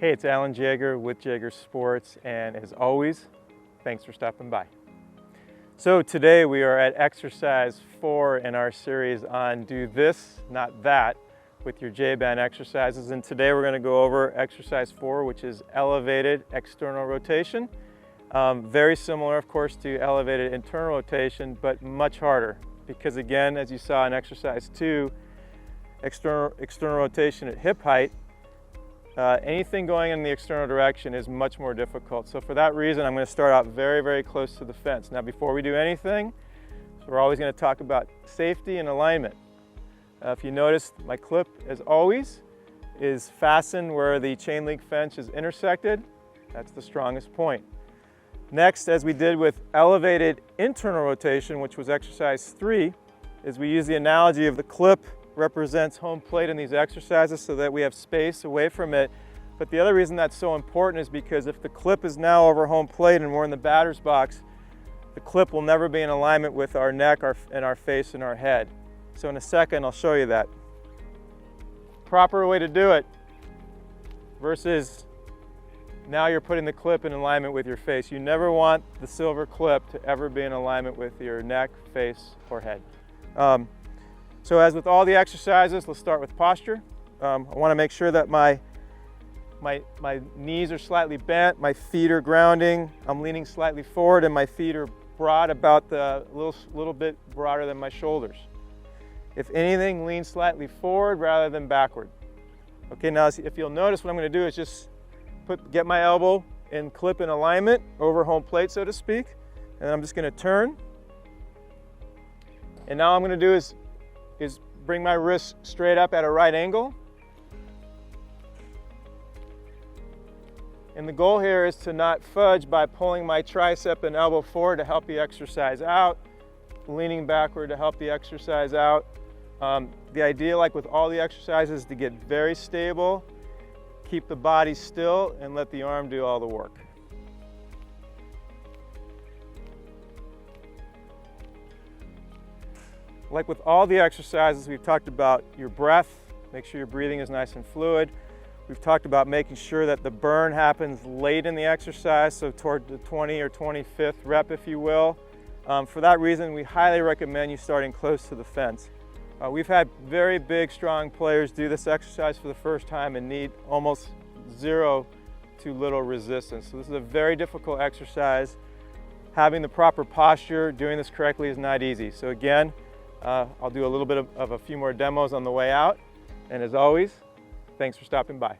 Hey, it's Alan Jaeger with Jaeger Sports, and as always, thanks for stopping by. So today we are at exercise 4 in our series on do this, not that, with your J-band exercises. And today we're going to go over exercise 4, which is elevated external rotation. Very similar, of course, to elevated internal rotation, but much harder. Because again, as you saw in exercise 2, external rotation at hip height, anything going in the external direction is much more difficult. So for that reason, I'm going to start out very, very close to the fence. Now, before we do anything, we're always going to talk about safety and alignment. If you notice, my clip, as always, is fastened where the chain link fence is intersected. That's the strongest point. Next, as we did with elevated internal rotation, which was exercise 3, is we use the analogy of the clip represents home plate in these exercises so that we have space away from it. But the other reason that's so important is because if the clip is now over home plate and we're in the batter's box, the clip will never be in alignment with our neck and our face and our head. So in a second, I'll show you that. Proper way to do it versus now you're putting the clip in alignment with your face. You never want the silver clip to ever be in alignment with your neck, face, or head. So as with all the exercises, let's start with posture. I want to make sure that my knees are slightly bent, my feet are grounding, I'm leaning slightly forward, and my feet are broad, about the little bit broader than my shoulders. If anything, lean slightly forward rather than backward. Okay, now if you'll notice, what I'm going to do is just get my elbow and clip in alignment over home plate, so to speak, and I'm just going to turn. And now I'm going to do is bring my wrist straight up at a right angle. And the goal here is to not fudge by pulling my tricep and elbow forward to help the exercise out, leaning backward to help the exercise out. The idea, like with all the exercises, is to get very stable, keep the body still, and let the arm do all the work. Like with all the exercises, we've talked about your breath. Make sure your breathing is nice and fluid. We've talked about making sure that the burn happens late in the exercise, so toward the 20 or 25th rep, if you will. For that reason, we highly recommend you starting close to the fence. We've had very big, strong players do this exercise for the first time and need almost zero to little resistance. So this is a very difficult exercise. Having the proper posture, doing this correctly is not easy. So again, I'll do a little bit of a few more demos on the way out. And as always, thanks for stopping by.